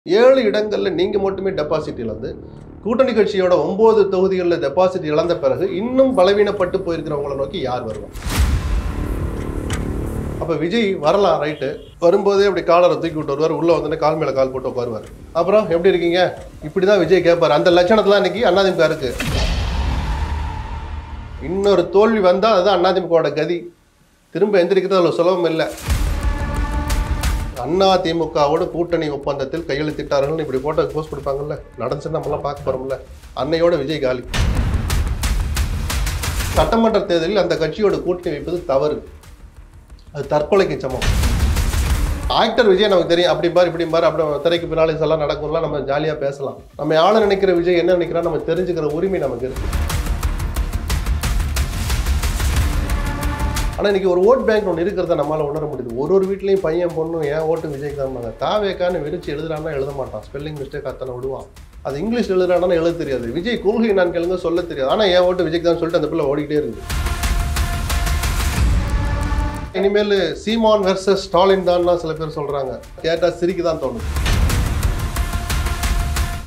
7 இடங்கள்ல நீங்க மட்டுமே டெபாசிட் இழந்து கூட்டணி கட்சியோட 9 தொகுதிகளில் டெபாசிட் இழந்த பிறகு இன்னும் பலவீனப்பட்டு போயிருக்கிறவங்களை நோக்கி யார் வருவாங்க? அப்ப விஜய் வரலாம், ரைட்டு. வரும்போதே அப்படி காலரை தூக்கி விட்டு வருவார், உள்ள வந்து கால் மேல கால் போட்டு உட்காருவார். அப்புறம் எப்படி இருக்கீங்க, இப்படிதான் விஜய் கேட்பாரு. அந்த லட்சணத்துல இன்னைக்கு அதிமுக இருக்கு. இன்னொரு தோல்வி வந்தா அதுதான் அதிமுகவோட கதி. திரும்ப எந்திரிக்கிறது அவ்வளவு சுலபம் இல்லை. அதிமுகவோட கூட்டணி ஒப்பந்தத்தில் கையெழுத்திட்டார்கள் இப்படி போட்டோ போஸ்ட் கொடுப்பாங்கல்ல, நடந்துச்சுன்னு நம்மளாம் பார்க்க போறோம்ல. அன்னையோட விஜய் காலி. சட்டமன்ற தேர்தலில் அந்த கட்சியோட கூட்டணி வைப்பது தவறு, அது தற்கொலைக்கு சமம். ஆக்டர் விஜய் நமக்கு தெரியும், அப்படி பாரு இப்படி பாரு, அப்படி திரைக்கு பின்னாலே எல்லாம் நடக்கும்லாம் நம்ம ஜாலியா பேசலாம். நம்ம ஆள நினைக்கிற விஜய் என்ன நினைக்கிறா நம்ம தெரிஞ்சுக்கிற உரிமை நமக்கு இருக்கு. ஆனால் இன்னைக்கு ஒரு ஓட் பேங்க் ஒன்று இருக்கிறத நம்மளால உணர முடியுது. ஒரு வீட்லையும் பையன் பொண்ணும் ஏன் ஓட்டு விஜய்க்கு தான் தாவேக்கான்னு விரிச்சு எழுதுறான்னா எழுத மாட்டான், ஸ்பெல்லிங் மிஸ்டேக் அத்தனை விடுவான். அது இங்கிலீஷ் எழுதுறான்னா எழுத தெரியாது. விஜய் கொள்கை நான் கேளுங்க சொல்ல தெரியாது, ஆனால் ஏன் ஓட்டு விஜய்க்கு தான் சொல்லிட்டு அந்த பிள்ளை ஓடிக்கிட்டே இருக்குது. இனிமேல் சீமான் வெர்சஸ் ஸ்டாலின் தான் சில பேர் சொல்றாங்க. கேட்டா சிரிக்கு தான் தோணும்.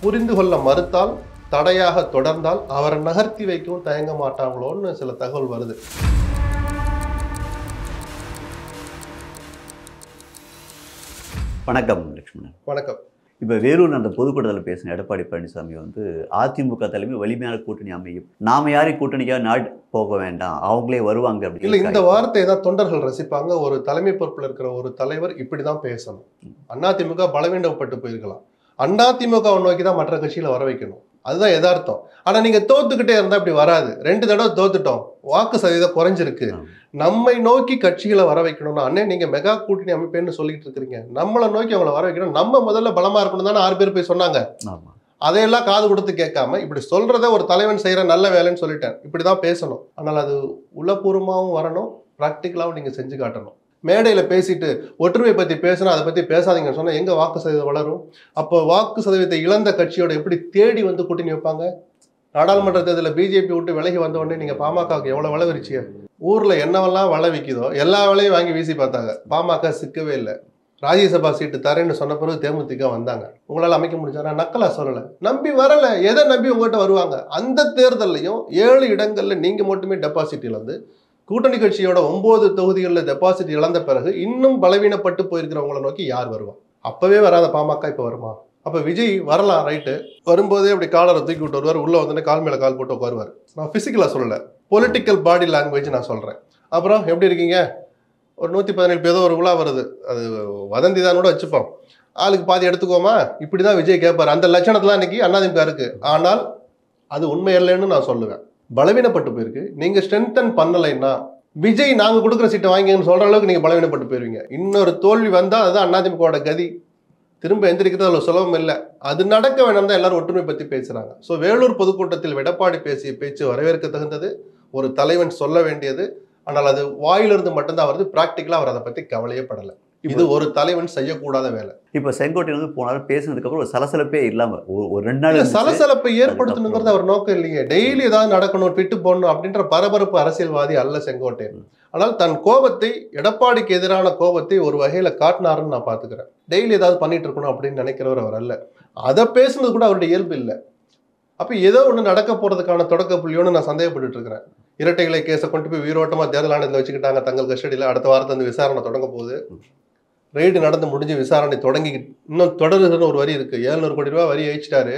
புரிந்து கொள்ள மறுத்தால், தடையாக தொடர்ந்தால் அவரை நகர்த்தி வைக்கவும் தயங்க மாட்டாங்களோன்னு சில தகவல் வருது. வணக்கம் லட்சுமணன். வணக்கம். இப்போ வேலூர் அந்த பொதுக்கூட்டத்தில் பேசின எடப்பாடி பழனிசாமி அதிமுக தலைமை வலிமையான கூட்டணி அமையும், நாம யாரையும் கூட்டணிக்காக நாடு போக வேண்டாம், அவங்களே வருவாங்க அப்படி இல்லை. இந்த வார்த்தையை தான் தொண்டர்கள் ரசிப்பாங்க. ஒரு தலைமை பொறுப்பில் இருக்கிற ஒரு தலைவர் இப்படிதான் பேசணும். அதிமுக பலவீனப்பட்டு போயிருக்கலாம், அதிமுகவை நோக்கி தான் மற்ற கட்சிகளை வர வைக்கணும், அதுதான் யதார்த்தம். ஆனா நீங்க தோத்துக்கிட்டே இருந்தா இப்படி வராது. 2 தடவை தோத்துட்டோம், வாக்கு சதவீதம் குறைஞ்சிருக்கு, நம்மை நோக்கி கட்சிகளை வர வைக்கணும்னா அண்ணே நீங்க மெகா கூட்டணி அமைப்பேன்னு சொல்லிட்டு இருக்கிறீங்க, நம்மளை நோக்கி அவங்களை வர வைக்கணும், நம்ம முதல்ல பலமா இருக்கணும் தானே 6 பேர் போய் சொன்னாங்க. அதையெல்லாம் காது கொடுத்து கேட்காம இப்படி சொல்றத ஒரு தலைவன் செய்யற நல்ல வேலைன்னு சொல்லிட்டேன், இப்படிதான் பேசணும். ஆனால் அது உளப்பூர்வமாகவும் வரணும், பிராக்டிக்கலாகவும் நீங்க செஞ்சு காட்டணும். மேடையில பேசிட்டு ஒற்றுமை பத்தி பேசினா அதை பத்தி பேசாதீங்கன்னு சொன்னா எங்க வாக்கு சதவீதம் வளரும்? அப்போ வாக்கு சதவீதத்தை இழந்த கட்சியோட எப்படி தேடி வந்து கூட்டணி வைப்பாங்க? நாடாளுமன்ற தேர்தலில் பிஜேபி விட்டு விலகி வந்த உடனே நீங்க பாமகவுக்கு எவ்வளவு விளைவிச்சிய? ஊர்ல என்னவெல்லாம் விளைவிக்குதோ எல்லா வேலையும் வாங்கி வீசி பார்த்தாங்க, பாமக சிக்கவே இல்லை. ராஜ்யசபா சீட்டு தரேன்னு சொன்ன பிறகு தேமுதிக வந்தாங்க. உங்களால அமைக்க முடிஞ்சா? நக்கலா சொல்லல, நம்பி வரல, எதை நம்பி உங்ககிட்ட வருவாங்க? அந்த தேர்தலையும் 7 இடங்கள்ல நீங்க மட்டுமே டெபாசிட் இழந்து கூட்டணி கட்சியோட 9 தொகுதிகளில் டெபாசிட் இழந்த பிறகு இன்னும் பலவீனப்பட்டு போயிருக்கிறவங்களை நோக்கி யார் வருவா? அப்பவே வராத பாமக இப்ப வருமா? அப்ப விஜய் வரலாம், ரைட்டு. வரும்போதே அப்படி காலரை தூக்கி விட்டு வருவார், உள்ள வந்து கால் மேல கால் போட்டு உட்காருவார். நான் பிசிக்கலா சொல்லல, பொலிட்டிக்கல் பாடி லாங்குவேஜ் நான் சொல்றேன். அப்புறம் எப்படி இருக்கீங்க, ஒரு 117 பேதோ ஒரு விழா வருது, அது வதந்தி தான் கூட வச்சுப்போம், ஆளுக்கு பாதி எடுத்துக்கோமா, இப்படிதான் விஜய் கேட்பாரு. அந்த லட்சணத்துல இன்னைக்கு அதிமுக இருக்கு. ஆனால் அது உண்மை இல்லைன்னு நான் சொல்லுவேன். பலவீனப்பட்டு போயிருக்கு. நீங்க ஸ்ட்ரென்தன் பண்ணலைன்னா விஜய் நாங்க கொடுக்குற சீட்டை வாங்கிங்கன்னு சொல்ற அளவுக்கு நீங்க பலவீனப்பட்டு போயிருவீங்க. இன்னொரு தோல்வி வந்தா அதுதான் அதிமுகவோட கதி. திரும்ப எந்திரிக்கிறது அவ்வளவு சுலபம் இல்லை. அது நடக்க வேண்டாம் தான் எல்லாரும் ஒற்றுமை பத்தி பேசுறாங்க. ஸோ வேலூர் பொதுக்கூட்டத்தில் எடப்பாடி பேசிய பேச்சு வரவேற்க தகுந்தது, ஒரு தலைவன் சொல்ல வேண்டியது. ஆனால் அது வாயிலிருந்து மட்டும்தான் வருது, பிராக்டிக்கலா அவர் அதை பத்தி கவலையே படலை. இது ஒரு தலைவன் செய்யக்கூடாத வேலை. இப்ப செங்கோட்டையன் போனாலும் பேசினதுக்கு அப்புறம் ஒரு சலசலப்பே இல்லாம ஒரு 2 நாள் சலசலப்பை ஏற்படுத்தணுங்கிறது அவர் நோக்கம் இல்லையே. டெய்லி ஏதாவது நடக்கணும், பிட்டு போடணும் அப்படின்ற பரபரப்பு அரசியல்வாதி அல்ல செங்கோட்டையன். ஆனால் தன் கோபத்தை, எடப்பாடிக்கு எதிரான கோபத்தை ஒரு வகையில காட்டினாருன்னு நான் பாத்துக்கிறேன். டெய்லி ஏதாவது பண்ணிட்டு இருக்கணும் அப்படின்னு நினைக்கிறவர் அவர் அல்ல. அதை பேசுனது கூட அவருடைய இயல்பு இல்லை. அப்ப ஏதோ ஒண்ணு நடக்க போறதுக்கான தொடக்க புள்ளியோன்னு நான் சந்தேகப்பட்டு இருக்கிறேன். இரட்டைகளை கேஸை கொண்டு போய் உயிரோட்டமா தேர்தல் ஆணையத்தில் வச்சுக்கிட்டாங்க தங்கள் கஸ்டடியில. அடுத்த வாரத்தை அந்த விசாரணை தொடங்க போகுது. ரெய்டு நடந்து முடிஞ்சு விசாரணை தொடங்கி இன்னும் தொடருதுன்னு ஒரு வரி இருக்கு. 700 கோடி ரூபாய் வரி அழிச்சிட்டாரு,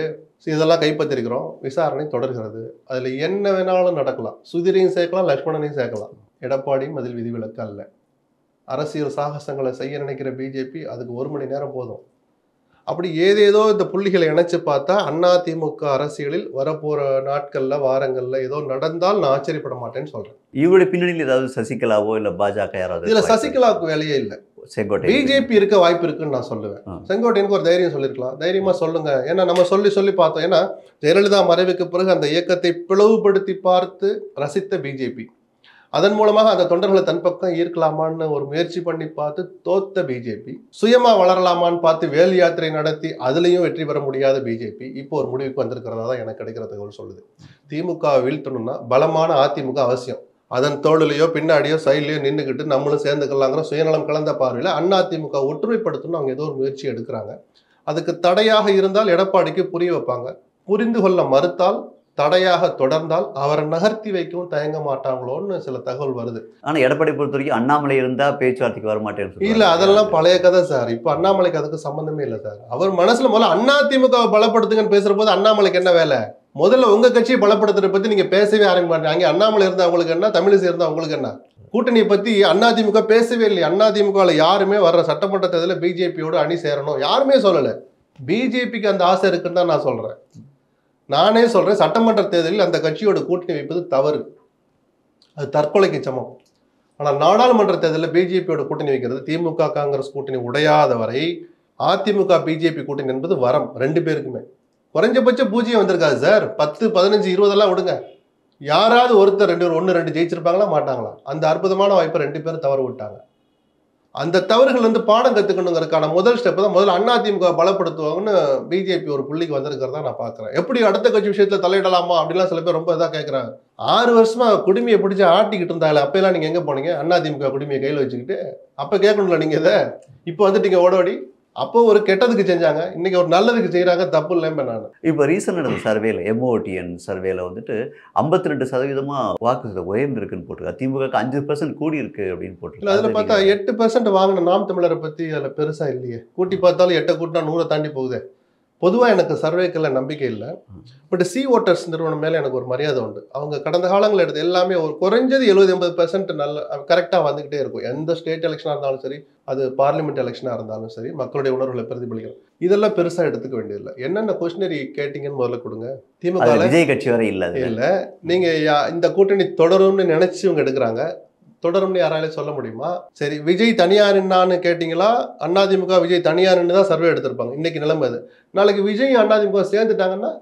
இதெல்லாம் கைப்பற்றிருக்கிறோம், விசாரணை தொடர்கிறது. அதுல என்ன வேணாலும் நடக்கலாம். சுதிரையும் சேர்க்கலாம், லட்சுமணனையும் சேர்க்கலாம். எடப்பாடியும் அதில் விதிவிலக்கு அல்ல. அரசியல் சாகசங்களை செய்ய நினைக்கிற பிஜேபி அதுக்கு 1 மணி நேரம் போதும். அப்படி ஏதேதோ இந்த புள்ளிகளை இணைச்சு பார்த்தா அதிமுக அரசியலில் வரப்போற நாட்கள்ல வாரங்கள்ல ஏதோ நடந்தால் நான் ஆச்சரியப்பட மாட்டேன்னு சொல்றேன். இவருடைய பின்னணியில் ஏதாவது சசிகலாவோ இல்ல பாஜக யாராவது? இதுல சசிகலாவுக்கு வேலையே இல்லை. செங்கோட்டை பிஜேபி இருக்க வாய்ப்பு இருக்குன்னு நான் சொல்லுவேன். செங்கோட்டையனுக்கு ஒரு தைரியம் சொல்லிருக்கலாம், தைரியமா சொல்லுங்க. ஏன்னா நம்ம சொல்லி பார்த்தோம். ஏன்னா ஜெயலலிதா மறைவுக்கு பிறகு அந்த இயக்கத்தை பிளவுபடுத்தி பார்த்து ரசித்த பிஜேபி, அதன் மூலமாக அந்த தொண்டர்களை தன் பக்கம் ஈர்க்கலாமான்னு ஒரு முயற்சி பண்ணி பார்த்து தோத்த பிஜேபி, சுயமா வளரலாமான்னு பார்த்து வேல் யாத்திரை நடத்தி அதுலயும் வெற்றி பெற முடியாத பிஜேபி இப்போ ஒரு முடிவுக்கு வந்திருக்கிறதா தான் எனக்கு கிடைக்கிற தகவல் சொல்லுது. திமுக வீழ்த்தணும்னா பலமான அதிமுக அவசியம். அதன் தோளிலையோ பின்னாடியோ சைட்லையோ நின்றுக்கிட்டு நம்மளும் சேர்ந்துக்கலாங்கிற சுயநலம் கலந்த பார்வையில் அதிமுக ஒற்றுமைப்படுத்தணும்னு அவங்க ஏதோ ஒரு முயற்சி எடுக்கிறாங்க. அதுக்கு தடையாக இருந்தால் எடப்பாடிக்கு புரிய வைப்பாங்க. புரிந்து கொள்ள மறுத்தால், தடையாக தொடர்ந்தால் அவரை நகர்த்தி வைக்கவும் தயங்க மாட்டாங்களோன்னு சில தகவல் வருது. ஆனா எடப்பாடி பொறுத்த வரைக்கும் அண்ணாமலை இருந்தா பேச்சுவார்த்தைக்கு வர மாட்டேன்னு இல்ல, அதெல்லாம் பழைய கதை சார். இப்ப அண்ணாமலைக்கு அதுக்கு சம்பந்தமே இல்லை சார். அவர் மனசுல முதல்ல அதிமுக பலப்படுத்துங்கன்னு பேசுற போது அண்ணாமலைக்கு என்ன வேலை? முதல்ல உங்க கட்சியை பலப்படுத்துறத பத்தி நீங்க பேசவே ஆரம்பிக்க மாட்டீங்க. அண்ணாமலை இருந்தா உங்களுக்கு என்ன, தமிழிசை இருந்தா உங்களுக்கு என்ன? கூட்டணியை பத்தி அதிமுக பேசவே இல்லை. அதிமுகவில் யாருமே வர்ற சட்டமன்ற தேர்தலில் பிஜேபியோட அணி சேரணும் யாருமே சொல்லல. பிஜேபிக்கு அந்த ஆசை இருக்குன்னு தான் நான் சொல்றேன். நானே சொல்றேன், சட்டமன்ற தேர்தலில் அந்த கட்சியோட கூட்டணி வைப்பது தவறு, அது தற்கொலைக்கு சமம். ஆனால் நாடாளுமன்ற தேர்தலில் பிஜேபியோட கூட்டணி வைக்கிறது, திமுக காங்கிரஸ் கூட்டணி உடையாத வரை அதிமுக பிஜேபி கூட்டணி என்பது வரம் ரெண்டு பேருக்குமே. குறைஞ்சபட்ச பூஜ்ஜியம் வந்திருக்காது சார். 10, 15, 20 விடுங்க. யாராவது ஒருத்தர் 1-2 ஜெயிச்சிருப்பாங்களா மாட்டாங்களா? அந்த அற்புதமான வாய்ப்பை 2 பேரும் தவறு விட்டாங்க. அந்த தவறுகள் வந்து பாடம் கற்றுக்கணுங்கிறதுக்கான முதல் ஸ்டெப் தான். முதல்ல அதிமுக பலப்படுத்துவாங்கன்னு பிஜேபி ஒரு புள்ளிக்கு வந்திருக்கிறதா நான் பார்க்குறேன். எப்படி அடுத்த கட்சி விஷயத்தில் தலையிடலாமா அப்படிலாம் சில பேர் ரொம்ப இதாக கேட்குறாங்க. 6 வருஷமா குடுமையை பிடிச்சி ஆட்டிக்கிட்டு இருந்தாங்களே, அப்பெல்லாம் நீங்கள் எங்கே போனீங்க? அதிமுக குடுமையை கையில் வச்சுக்கிட்டு அப்போ கேட்கணும்ல நீங்கள் இதை. இப்போ வந்துட்டீங்க ஓடோடி. அப்போ ஒரு கெட்டதுக்கு செஞ்சாங்க, இன்னைக்கு ஒரு நல்லதுக்கு செய்யறாங்க, தப்பு இல்லைன்னு நான். இப்போ ரீசெண்ட் நடந்த சர்வேல MOTN சர்வேல வந்துட்டு 52% வாக்கு உயர்ந்திருக்குன்னு போட்டிருக்கு. திமுக 5% கூடி இருக்கு அப்படின்னு போட்டிருக்கு. அதுல பார்த்தா 8% வாங்கின நாம் தமிழரை பத்தி அதுல பெருசா இல்லையே. கூட்டி பார்த்தாலும் 8 கூட்டினா 100 தாண்டி போகுது. பொதுவாக எனக்கு சர்வேக்கெல்லாம் நம்பிக்கை இல்லை. பட் சி ஓட்டர்ஸ் நிறுவனம் மேலே எனக்கு ஒரு மரியாதை உண்டு. அவங்க கடந்த காலங்களில் எடுத்து எல்லாமே ஒரு குறைஞ்சது 70-80% நல்ல கரெக்டாக வந்துக்கிட்டே இருக்கும். எந்த ஸ்டேட் எலெக்ஷனாக இருந்தாலும் சரி, அது பார்லிமெண்ட் எலெக்ஷனாக இருந்தாலும் சரி, மக்களுடைய உணர்வுகளை பிரதிபலிக்கிறோம். இதெல்லாம் பெருசாக எடுத்துக்க வேண்டியதில்லை. என்னென்ன கொஸ்டினரி கேட்டிங்கன்னு முதல்ல கொடுங்க. திமுக விஜய் கட்சி வரை இல்லை இல்லை, நீங்கள் இந்த கூட்டணி தொடரும்னு நினைச்சு இவங்க எடுக்கிறாங்க. தொடரும்னு யாராலே சொல்ல முடியுமா? சரி, விஜய் தனியாருன்னு கேட்டீங்களா? அதிமுக விஜய் தனியாருன்னு தான் சர்வே எடுத்திருப்பாங்க. இன்னைக்கு நிலைமை அது. நாளைக்கு விஜய் அதிமுக சேர்ந்துட்டாங்கன்னா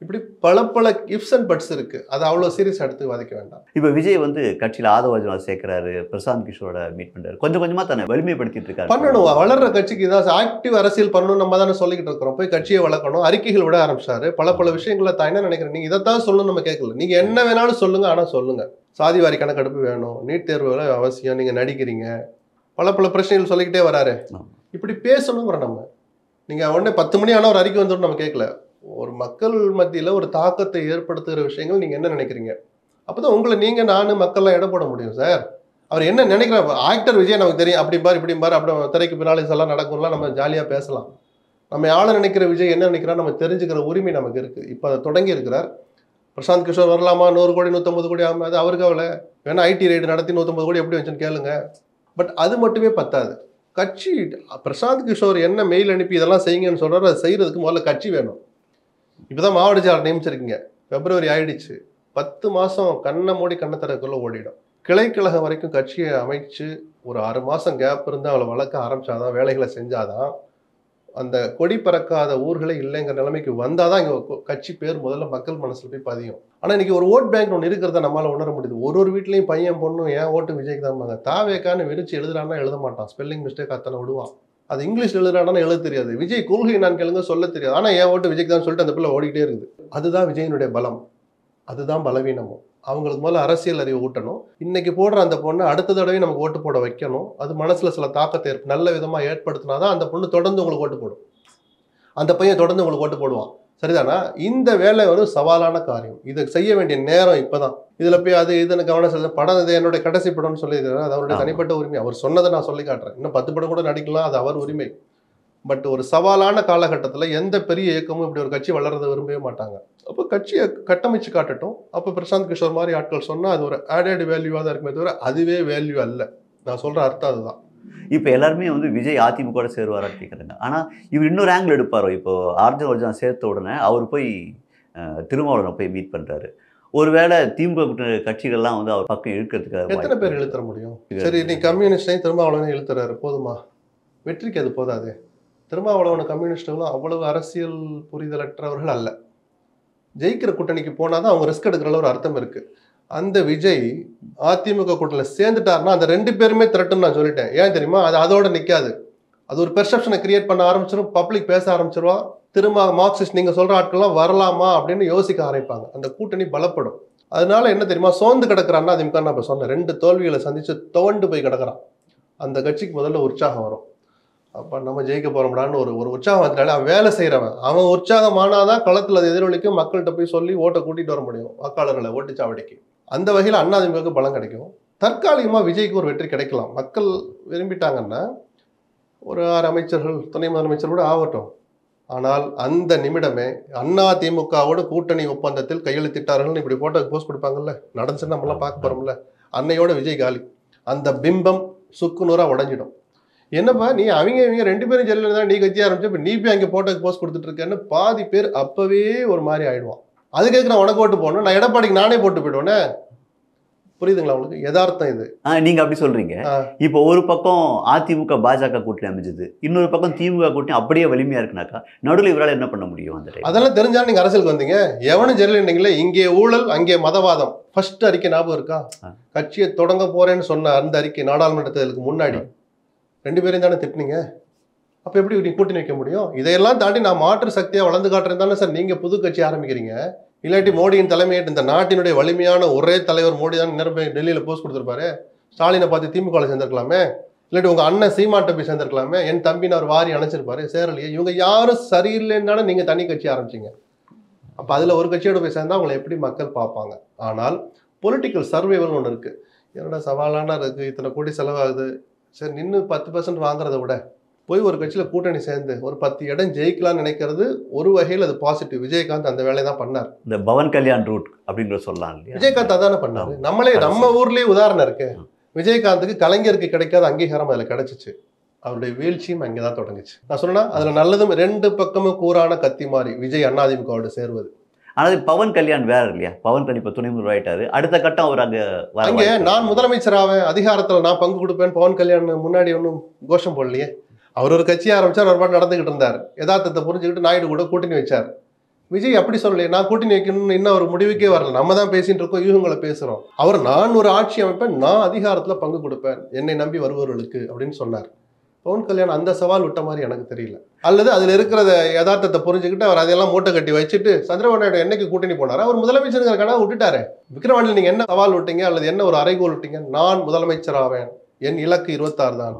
இப்படி பல இஃப்ஸ் அண்ட் பட்ஸ் இருக்கு. அது அவ்வளோ சீரியஸ் எடுத்து வதைக்க வேண்டாம். இப்போ விஜய் வந்து கட்சியில் ஆதரவாஜனா சேர்க்கிறாரு, பிரசாந்த் கிஷோரோட மீட் பண்றாரு, கொஞ்சம் கொஞ்சமா தன்னை வலிமைப்படுத்திட்டு இருக்காரு. பண்ணணும், வளர்ற கட்சிக்கு இதான் ஆக்டிவ் அரசியல் பண்ணணும். நம்ம தானே சொல்லிக்கிட்டு இருக்கிறோம். போய் கட்சியை வளர்க்கணும், அறிக்கைகள் விட ஆரம்பிச்சாரு. பல விஷயங்களை தான் என்ன நினைக்கிறேன், நீங்க இதைத்தான் சொல்லணும், நம்ம கேட்கல. நீங்க என்ன வேணாலும் சொல்லுங்க, ஆனா சொல்லுங்க. சாதிவாரி கணக்கெடுப்பு வேணும், நீட் தேர்வு அவசியம், நீங்க நடிக்கிறீங்க, பல பிரச்சனைகள் சொல்லிக்கிட்டே வராரு. இப்படி பேசணுங்கிற நம்ம. நீங்க உடனே 10 மணி ஆனா ஒரு அறிக்கை வந்துடும் நம்ம கேட்கல. ஒரு மக்கள் மத்தியில் ஒரு தாக்கத்தை ஏற்படுத்துகிற விஷயங்கள் நீங்க என்ன நினைக்கிறீங்க? அப்பதான் உங்களை நீங்க நானும் மக்கள்லாம் இடம் போட முடியும் சார். அவர் என்ன நினைக்கிறார்? ஆக்டர் விஜய் நமக்கு தெரியும், அப்படி பாரு இப்படி பாரு, அப்படி திரைக்கு பின்னாலே எல்லாம் நடக்கும்லாம் நம்ம ஜாலியா பேசலாம். நம்ம ஆள நினைக்கிற விஜய் என்ன நினைக்கிறார் நம்ம தெரிஞ்சுக்கிற உரிமை நமக்கு இருக்கு. இப்போ அதை தொடங்கி இருக்கிறார். பிரசாந்த் கிஷோர் வரலாமா? 100 கோடி 150 கோடி ஆகும், அது அவருக்கு அவளை வேணா ஐடி ரைடு நடத்தி 150 கோடி எப்படி வச்சுன்னு கேளுங்க. பட் அது மட்டுமே பத்தாது. கட்சி பிரசாந்த் கிஷோர் என்ன மெயில் அனுப்பி இதெல்லாம் செய்யுங்கன்னு சொல்றாரு, அதை செய்யறதுக்கு முதல்ல கட்சி வேணும். இப்போதான் மாவட்ட செயலாளர் நியமிச்சிருக்கீங்க, பிப்ரவரி ஆயிடுச்சு. 10 மாசம் கண்ணை மூடி கண்ணத்தரக்குள்ள ஓடிடும். கிளைக்கழகம் வரைக்கும் கட்சியை அமைச்சு ஒரு 6 மாசம் கேப் இருந்து அவளை வளர்க்க ஆரம்பிச்சாதான், வேலைகளை செஞ்சாதான், அந்த கொடி பறக்காத ஊர்களை இல்லைங்கிற நிலைமைக்கு வந்தாதான் இங்க கட்சி பேர் முதல்ல மக்கள் மனசுல போய் பதியும். ஆனா இன்னைக்கு ஒரு ஓட் பேங்க் ஒன்று இருக்கிறத நம்மளால உணர முடியுது. ஒரு வீட்லயும் பையன் பொண்ணும் ஏன் ஓட்டு விஜய்க்கு தான் தாவேக்கான்னு விரிச்சு எழுதுறான்னா எழுத மாட்டான், ஸ்பெல்லிங் மிஸ்டேக் அத்தனை விடுவான். அது இங்கிலீஷ் எழுதுறானா எழுத தெரியாது. விஜய் கொள்கை நான் கேளுங்க சொல்ல தெரியாது. ஆனா என் ஓட்டு விஜய்க்கு தான் சொல்லிட்டு அந்த பிள்ளை ஓடிக்கிட்டே இருக்குது. அதுதான் விஜயனுடைய பலம், அதுதான் பலவீனமும். அவங்களுக்கு முதல்ல அரசியல் அறிவு ஊட்டணும். இன்னைக்கு போடுற அந்த பொண்ணை அடுத்த தடவை நமக்கு ஓட்டு போட வைக்கணும். அது மனசுல சில தாக்கத்தை நல்ல விதமா ஏற்படுத்தினாதான் அந்த பொண்ணு தொடர்ந்து உங்களுக்கு ஓட்டு போடும், அந்த பையன் தொடர்ந்து உங்களுக்கு ஓட்டு போடுவான். சரிதானா? இந்த வேலை ஒரு சவாலான காரியம். இதை செய்ய வேண்டிய நேரம் இப்பதான். இதுல போய் அது இதுன்னு கவனம் செலுத்த படம் இது என்னுடைய கடைசி படம்னு சொல்லி அது அவருடைய தனிப்பட்ட உரிமை. அவர் சொன்னதை நான் சொல்லி காட்டுறேன். இன்னும் 10 படம் கூட நடிக்கலாம், அது அவர் உரிமை. பட் ஒரு சவாலான காலகட்டத்தில் எந்த பெரிய இயக்கமும் இப்படி ஒரு கட்சி வளர்றதை விரும்பவே மாட்டாங்க. அப்போ கட்சியை கட்டமைச்சு காட்டட்டும். அப்போ பிரசாந்த் கிஷோர் மாதிரி ஆட்கள் சொன்னால் அது ஒரு ஆடட் வேல்யூவாக தான் இருக்குமே தவிர அதுவே வேல்யூ அல்ல. நான் சொல்கிற அர்த்தம் அதுதான். இப்போ எல்லாருமே வந்து விஜய் அதிமுக சேருவாரான்னு கேட்குறாங்க. ஆனால் இவர் இன்னொரு ஆங்கிள் எடுப்பாரோ? இப்போ ஆர்ஜன் சேர்த்த உடனே அவர் போய் திருமாவளவனை போய் மீட் பண்ணுறாரு. ஒருவேளை திமுக கட்சிகள்லாம் வந்து அவர் பக்கம் இழுக்கிறதுக்காக எத்தனை பேர் இழுத்துற முடியும்? சரி, நீ கம்யூனிஸ்டையும் திருமாவளவனையும் இழுத்துறாரு, போதுமா? வெற்றிக்கு அது போதாது. திருமாவளவன் கம்யூனிஸ்டுகளும் அவ்வளவு அரசியல் புரிதலற்றவர்கள் அல்ல. ஜெயிக்கிற கூட்டணிக்கு போனாதான் அவங்க ரிஸ்க் எடுக்கிற ஒரு அர்த்தம் இருக்கு. அந்த விஜய் அதிமுக கூட்டணியில் சேர்ந்துட்டாருன்னா அந்த 2 பேருமே திரட்டுன்னு நான் சொல்லிட்டேன். ஏன் தெரியுமா? அது அதோட நிற்காது. அது ஒரு பெர்செப்ஷனை கிரியேட் பண்ண ஆரம்பிச்சிடும், பப்ளிக் பேச ஆரம்பிச்சிருவா. திரும்ப மார்க்சிஸ்ட் நீங்க சொல்ற ஆட்கள்லாம் வரலாமா அப்படின்னு யோசிக்க ஆரம்பிப்பாங்க. அந்த கூட்டணி பலப்படும். அதனால என்ன தெரியுமா, சோர்ந்து கிடக்குறான்னா அதிமுக நான் இப்போ சொன்னேன், 2 தோல்விகளை சந்திச்சு துவண்டு போய் கிடக்குறான். அந்த கட்சிக்கு முதல்ல உற்சாகம் வரும். அப்போ நம்ம ஜெயிக்க போறோம்டான்னு ஒரு ஒரு உற்சாகம் வந்துட்டாலே அவன் வேலை செய்கிறவன், அவன் உற்சாகமானாதான் களத்தில் அது எதிரொலிக்கும், மக்கள்கிட்ட போய் சொல்லி ஓட்டை கூட்டிகிட்டு வர முடியும், வாக்காளர்களை ஓட்டுச்சாவடிக்கு. அந்த வகையில் அதிமுகவுக்கு பலம் கிடைக்கும். தற்காலிகமாக விஜய்க்கு ஒரு வெற்றி கிடைக்கலாம். மக்கள் விரும்பிட்டாங்கன்னா ஒரு 6 அமைச்சர்கள், துணை முதலமைச்சர் கூட ஆகட்டும். ஆனால் அந்த நிமிடமே அதிமுகவோட கூட்டணி ஒப்பந்தத்தில் கையெழுத்திட்டார்கள்னு இப்படி போட்டோக்கு போஸ்ட் கொடுப்பாங்கல்ல, நடந்துச்சுன்னு நம்மளாம் பார்க்க போகிறோம்ல, அன்னையோட விஜய் காலி. அந்த பிம்பம் சுக்குநூறாக உடஞ்சிடும். என்னப்பா நீ அவங்க 2 பேரும் ஜெயிலில் தான் நீ கட்சி ஆரம்பிச்சு, இப்போ நீ போய் அங்கே போட்டோக்கு போஸ்ட் கொடுத்துட்டு இருக்கேன்னு பாதி பேர் அப்பவே ஒரு மாதிரி ஆயிடுவான். அதுக்கு நான் உனக்கு ஓட்டு போடணும், நான் எடப்பாடிக்கு நானே போட்டு போயிடுவேனே. புரியுதுங்களா உங்களுக்கு? யதார்த்தம் இது. நீங்க அப்படி சொல்றீங்க. இப்போ ஒரு பக்கம் அதிமுக பாஜக கூட்டணி அமைஞ்சது, இன்னொரு பக்கம் திமுக கூட்டணி அப்படியே வலிமையா இருக்குனாக்கா நடுவில் இவரால் என்ன பண்ண முடியும்? அந்த அதெல்லாம் தெரிஞ்சாலும் நீங்க அரசியலுக்கு வந்தீங்க. எவனும் ஜெயிலுங்களே, இங்கே ஊழல் அங்கே மதவாதம். ஃபர்ஸ்ட் அறிக்கை ஞாபகம் இருக்கா? கட்சியை தொடங்க போறேன்னு சொன்ன அந்த அறிக்கை நாடாளுமன்ற தேர்தலுக்கு முன்னாடி 2 பேரையும் தானே திட்டினீங்க. அப்ப எப்படி நீ கூட்டணி வைக்க முடியும்? இதையெல்லாம் தாண்டி நான் மாற்று சக்தியா வளர்ந்து காட்டுறேன் தானே சார் நீங்க புது கட்சி ஆரம்பிக்கிறீங்க. இல்லாட்டி மோடியின் தலைமையேற்று இந்த நாட்டினுடைய வலிமையான ஒரே தலைவர் மோடி தான் நிரம்ப டெல்லியில் போஸ்ட் கொடுத்துருப்பாரு. ஸ்டாலினை பார்த்து திமுக சேர்ந்திருக்கலாமே, இல்லாட்டி உங்க அண்ணன் சீமான்ட்ட போய் சேர்ந்திருக்கலாமே, என் தம்பின்னு அவர் வாரி அணைச்சிருப்பாரு, சேரலையே. இவங்க யாரும் சரியில்லைன்னு நீங்க தனி கட்சி ஆரம்பிச்சிங்க. அப்போ அதில் ஒரு கட்சியோட போய் சேர்ந்தா அவங்களை எப்படி மக்கள் பார்ப்பாங்க? ஆனால் பொலிட்டிக்கல் சர்வைவல்னு ஒன்று இருக்கு. என்னோட சவாலான இருக்கு, இத்தனை கோடி செலவாகுது, சரி நின்று 10% வாங்குறத விட போய் ஒரு கட்சியில் கூட்டணி சேர்ந்து ஒரு 10 இடம் ஜெயிக்கலாம்னு நினைக்கிறது ஒரு வகையில் அது பாசிட்டிவ். விஜயகாந்த் அந்த வேலையை தான் பண்ணார். இந்த பவன் கல்யாண் ரூட் அப்படிங்கிற சொல்லலாம் இல்லையா? விஜயகாந்த் அதானே பண்ணாரு. நம்ம ஊர்லேயே உதாரணம் இருக்கு. விஜயகாந்துக்கு கலைஞருக்கு கிடைக்காத அங்கீகாரம் அதில் கிடைச்சிச்சு. அவருடைய வீழ்ச்சியும் அங்கே தான் தொடங்குச்சு. நான் சொன்னா அதுல நல்லதும் 2 பக்கமும் கூறான கத்தி மாறி விஜய் அதிமுகவோட சேர்வது. ஆனால் பவன் கல்யாண் வேற இல்லையா? பவன் கல்யாண் இப்போ துணை முதல்வர் ஆயிட்டாரு. அடுத்த கட்டம் அவர் அங்கே நான் முதலமைச்சராவேன், அதிகாரத்தில் நான் பங்கு கொடுப்பேன், பவன் கல்யாண் முன்னாடி ஒன்றும் கோஷம் போடலையே. அவர் ஒரு கட்சி ஆரம்பிச்சார், ஒரு பாட்டு நடந்துகிட்டு இருந்தார். யதார்த்தத்தை புரிஞ்சுக்கிட்டு நாயுடு கூட கூட்டணி வச்சார். விஜய் அப்படி சொல்லலையே, நான் கூட்டணி வைக்கணும்னு இன்னும் ஒரு முடிவுக்கே வரல. நம்ம தான் பேசிட்டு இருக்கோம், யூகங்களை பேசுறோம். அவர் நான் ஒரு ஆட்சி அமைப்பேன், நான் அதிகாரத்தில் பங்கு கொடுப்பேன் என்னை நம்பி வருபவர்களுக்கு அப்படின்னு சொன்னார். பவன் கல்யாண் அந்த சவால் விட்ட மாதிரி எனக்கு தெரியல. அல்லது அதில் இருக்கிறத யதார்த்தத்தை புரிஞ்சுக்கிட்டு அவர் அதையெல்லாம் மூட்டை கட்டி வச்சுட்டு சந்திரபாபு நாயுடு என்னைக்கு கூட்டணி போனார்? அவர் முதலமைச்சருங்கிற கனவை விட்டுட்டாரு. விக்ரவாண்டியில் நீங்க என்ன சவால் விட்டீங்க அல்லது என்ன ஒரு அறைகோல் விட்டீங்க? நான் முதலமைச்சர் ஆவேன், என் இலக்கு 26 தான்,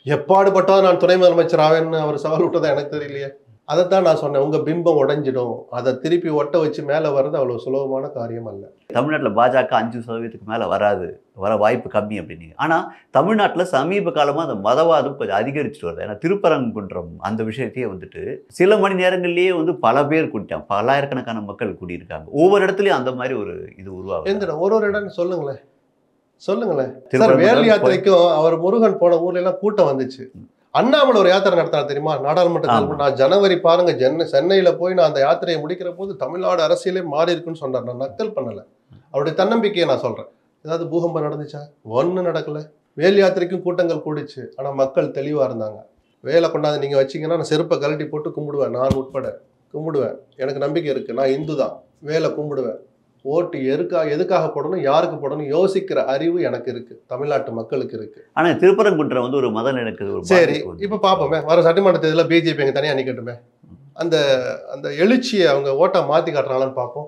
எப்பாடுபட்டாலும் நான் துணை முதலமைச்சர் ஆவேன்னு அவர் சவால் விட்டதா எனக்கு தெரியலையே. அதைத்தான் நான் சொன்னேன், உங்க பிம்பம் உடைஞ்சிடும், அதை திருப்பி ஒட்ட வச்சு மேலே வர்றது அவ்வளவு சுலபமான காரியம் அல்ல. தமிழ்நாட்டில் பாஜக 5% மேலே வராது, வர வாய்ப்பு கம்மி அப்படின்னீங்க. ஆனால் தமிழ்நாட்டில் சமீப காலமாக அந்த மதவாதம் கொஞ்சம் அதிகரிச்சுட்டு வருது. ஏன்னா திருப்பரங்குன்றம் அந்த விஷயத்தையே வந்துட்டு சில மணி நேரங்கள்லேயே பல பேர் கூட்டிட்டாங்க, பல்லாயிரக்கணக்கான மக்கள் கூட்டியிருக்காங்க. ஒவ்வொரு இடத்துலையும் அந்த மாதிரி ஒரு இது உருவாகும். எந்த ஒரு இடம் சொல்லுங்களேன். வேல் யாத்திரைக்கும் அவர் முருகன் போன ஊர்ல எல்லாம் கூட்டம் வந்துச்சு. அண்ணாமலை ஒரு யாத்திரை நடத்தினா தெரியுமா? நாடாளுமன்றத்தில் நான் ஜனவரி பாருங்க சென்னையில போய் நான் அந்த யாத்திரையை முடிக்கிற போது தமிழ்நாடு அரசியலே மாறி இருக்குன்னு சொன்னார். நான் நக்கல் பண்ணல, அவருடைய தன்னம்பிக்கையை நான் சொல்றேன். ஏதாவது பூகம்பம் நடந்துச்சா? ஒன்றும் நடக்கல. வேல் யாத்திரைக்கும் கூட்டங்கள் கூடிச்சு, ஆனா மக்கள் தெளிவா இருந்தாங்க. வேலை கொண்டாந்து நீங்க வச்சீங்கன்னா நான் செருப்பை கழட்டி போட்டு கும்பிடுவேன், நான் உட்பட கும்பிடுவேன். எனக்கு நம்பிக்கை இருக்கு, நான் இந்து தான், வேலை கும்பிடுவேன். ஓட்டு எதுக்காக போடணும், யாருக்கு போடணும் யோசிக்கிற அறிவு எனக்கு இருக்கு, தமிழ்நாட்டு மக்களுக்கு இருக்கு. ஆனா திருப்பரங்குன்றம் ஒரு மத நினைக்குது. சரி, இப்ப பாப்போமே, வர சட்டமன்ற தேர்தலில் பிஜேபி எங்க தனியா நிக்கட்டுமே, அந்த அந்த எழுச்சியை அவங்க ஓட்டா மாத்தி காட்டுறாங்களான்னு பார்ப்போம்.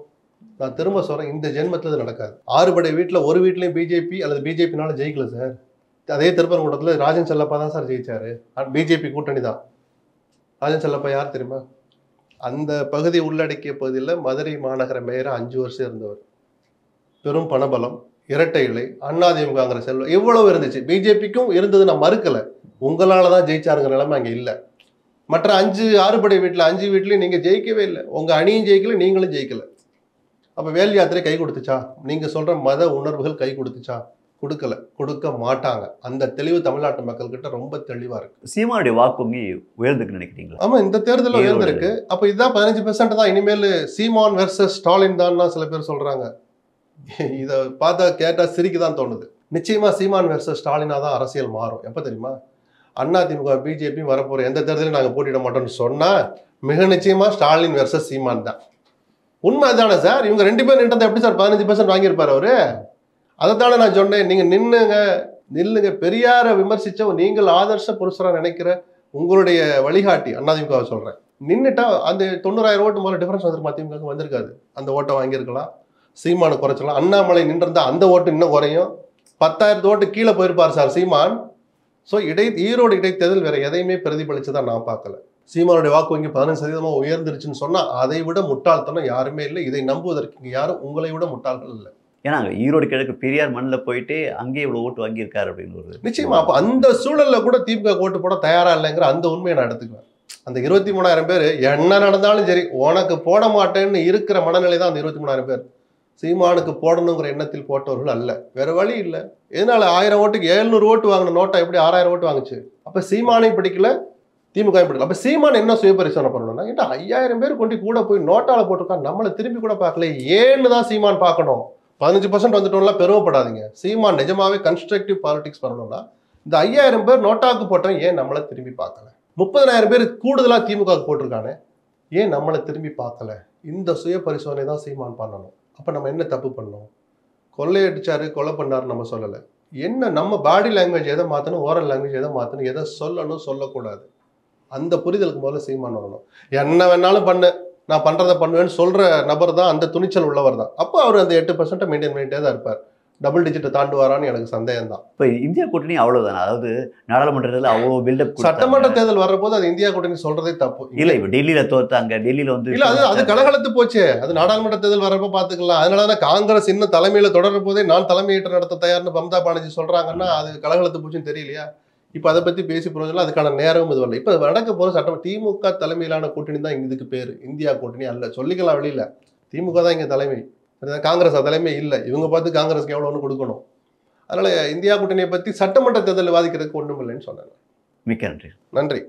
நான் திரும்ப சொல்றேன், இந்த ஜென்மத்தில் இது நடக்காது. 6 படை வீட்டில் ஒரு வீட்லையும் பிஜேபி அல்லது பிஜேபினால ஜெயிக்கல சார். அதே திருப்பரங்குன்றத்தில் ராஜன் செல்லப்பா தான் சார் ஜெயிச்சாரு. பிஜேபி கூட்டணி தான். ராஜன் செல்லப்பா யார் தெரியுமா? அந்த பகுதி உள்ளடக்கிய பகுதியில் மதுரை மாநகர மேயர் 5 வருஷம் இருந்தவர். பெரும் பணபலம், இரட்டை இலை, அதிமுகங்கிற செல்வம் எவ்வளவு இருந்துச்சு. பிஜேபிக்கும் இருந்தது, நான் மறுக்கல. உங்களால தான் ஜெயிச்சாருங்கிற நிலைமை அங்கே இல்லை. மற்ற 6 படை வீட்டில் 5 வீட்லையும் நீங்க ஜெயிக்கவே இல்லை. உங்க அணியும் ஜெயிக்கல, நீங்களும் ஜெயிக்கல. அப்ப வேல் யாத்திரை கை கொடுத்துச்சா? நீங்க சொல்ற மத உணர்வுகள் கை கொடுத்துச்சா? கொடுக்கல, கொடுக்க மாட்டாங்க. அந்த தெளிவு தமிழ்நாட்டு மக்கள் கிட்ட ரொம்ப தெளிவா இருக்கு. சீமானுடைய வாக்குவங்கி உயர்ந்துக்கு நினைக்கிறீங்களா? ஆமா, இந்த தேர்தலில் உயர்ந்திருக்கு. அப்ப இதுதான் 15% தான். இனிமேல் சீமான் வெர்சஸ் ஸ்டாலின் தான் சில பேர் சொல்றாங்க. இதை பார்த்தா கேட்டா சிரிக்க தான் தோணுது. நிச்சயமா சீமான் வெர்சஸ் ஸ்டாலினா தான் அரசியல் மாறும். எப்ப தெரியுமா? அதிமுக பிஜேபி வரப்போற எந்த தேர்தலையும் நாங்க போட்டிட மாட்டோம்னு சொன்னா மிக நிச்சயமா ஸ்டாலின் வெர்சஸ் சீமான் தான். உண்மை தானே சார்? இவங்க 2 பேர் நின்றதை எப்படி சார் 15% வாங்கியிருப்பாரு அவரு? அதைத்தானே நான் சொன்னேன். நீங்க நில்லுங்க. பெரியாரை விமர்சிச்ச நீங்கள் ஆதர்ச புருஷரா நினைக்கிற உங்களுடைய வழிகாட்டி அதிமுகவை சொல்றேன், நின்றுட்டா அந்த 90,000 ஓட்டு மேல டிஃபரன்ஸ் வந்துருக்கும். அதிமுக வந்திருக்காது. அந்த ஓட்டை வாங்கியிருக்கலாம், சீமானு குறைச்சலாம். அண்ணாமலை நின்றிருந்தா அந்த ஓட்டு இன்னும் குறையும். 10,000 ஓட்டு கீழே போயிருப்பார் சார் சீமான். ஸோ ஈரோடு இடைத்தேர்தல் வேற எதையுமே பிரதிபலிச்சுதான் நான் பார்க்கல. சீமானுடைய வாக்கு வங்கி 15% உயர்ந்துருச்சுன்னு சொன்னா அதை விட முட்டாள்தனம் யாருமே இல்லை. இதை நம்புவதற்கு இங்க யாரும் உங்களை விட முட்டாள்கள் இல்லை. ஏன்னா ஈரோடு கிழக்கு பெரியார் மண்ணில் போயிட்டு அங்கேயே இவ்வளோ ஓட்டு வாங்கியிருக்காரு அப்படின்னு ஒரு நிச்சயமா. அப்போ அந்த சூழல்ல கூட திமுக ஓட்டு போட தயாரா இல்லைங்கிற அந்த உண்மையை நான் எடுத்துக்குவேன். அந்த 23,000 பேர் என்ன நடந்தாலும் சரி உனக்கு போட மாட்டேன்னு இருக்கிற மனநிலை தான் அந்த 23,000 பேர். சீமானுக்கு போடணுங்கிற எண்ணத்தில் போட்டவர்கள் அல்ல. வேற வழி இல்லை. எதனால 1000 ஓட்டுக்கு 700 ஓட்டு வாங்கின நோட்டா எப்படி 6000 ஓட்டு வாங்குச்சு? அப்ப சீமானையும் பிடிக்கல, திமுக பிடிக்கல. அப்ப சீமான் என்ன சுய பரிசோதனை பண்ணணும்னா, ஏன்னா 5000 பேர் கொண்டு கூட போய் நோட்டால போட்டிருக்கான், நம்மளை திரும்பி கூட பார்க்கல, ஏன்னு தான் சீமான் பார்க்கணும். 15% வந்துட்டோம்லாம் பெருமைப்படாதீங்க. சீமான் நிஜமாவே கன்ஸ்ட்ரக்டிவ் பாலிடிக்ஸ் பண்ணணும்னா இந்த 5000 பேர் நோட்டாக்கு போட்டோம், ஏன் நம்மளை திரும்பி பார்க்கல? 30,000 பேர் கூடுதலா திமுக போட்டிருக்கானே, ஏன் நம்மளை திரும்பி பார்க்கல? இந்த சுய பரிசோதனை தான் சீமான் பண்ணணும். அப்ப நம்ம என்ன தப்பு பண்ணோம்? கொள்ளையடிச்சாரு, கொலை பண்ணாரு நம்ம சொல்லலை. என்ன நம்ம பாடி லாங்குவேஜ் எதை மாற்றணும், ஓரல் லாங்குவேஜ் எதை மாற்றணும், எதை சொல்லணும், சொல்லக்கூடாது, அந்த புரிதலுக்கு முதல்ல சீமான் வரணும். என்ன வேணாலும் பண்ணு, நான் பண்றதை பண்ணுவேன்னு சொல்ற நபர் தான், அந்த துணிச்சல் உள்ளவர் தான். அப்போ அவர் அந்த 8% மெயின்டைன் பண்ணிட்டே தான் இருப்பார். டபுள் டிஜிட்டை தாண்டுவாரான்னு எனக்கு சந்தேகம் தான். இப்போ இந்தியா கூட்டணி அவ்வளவுதானே, அதாவது நாடாளுமன்றத்தில் அவ்வளோ பில்டப். சட்டமன்ற தேர்தல் வர்றபோது அது இந்தியா கூட்டணி சொல்றதே தப்பு. இல்லை, இப்போ டெல்லியில தோத்தாங்க, டெல்லியில வந்து இல்ல அது கலகலத்து போச்சே. அது நாடாளுமன்ற தேர்தல் வர்றப்ப பாத்துக்கலாம். அதனாலதான் காங்கிரஸ் இன்னும் தலைமையில தொடர போதே நான் தலைமையேற்று நடத்த தயார்னு மம்தா பானர்ஜி சொல்றாங்கன்னா அது கலகலத்து போச்சுன்னு தெரியலையா? இப்ப அதை பத்தி பேசி போறதுல அதுக்கான நேரமும் இது வரல. இப்ப நடக்க போற சட்டம் திமுக தலைமையிலான கூட்டணி தான் இதுக்கு பேரு, இந்தியா கூட்டணி அல்ல. சொல்லிக்கலாம் வெளியில, திமுக தான் இங்க தலைமை, காங்கிரஸ் தலைமை இல்லை. இவங்க பார்த்து காங்கிரஸ்க்கு எவ்வளவுன்னு கொடுக்கணும். அதனால இந்தியா கூட்டணியை பத்தி சட்டமன்ற தேர்தல் விவாதிக்கிறதுக்கு ஒண்ணும் இல்லைன்னு சொன்னாங்க. மிக்க நன்றி. நன்றி.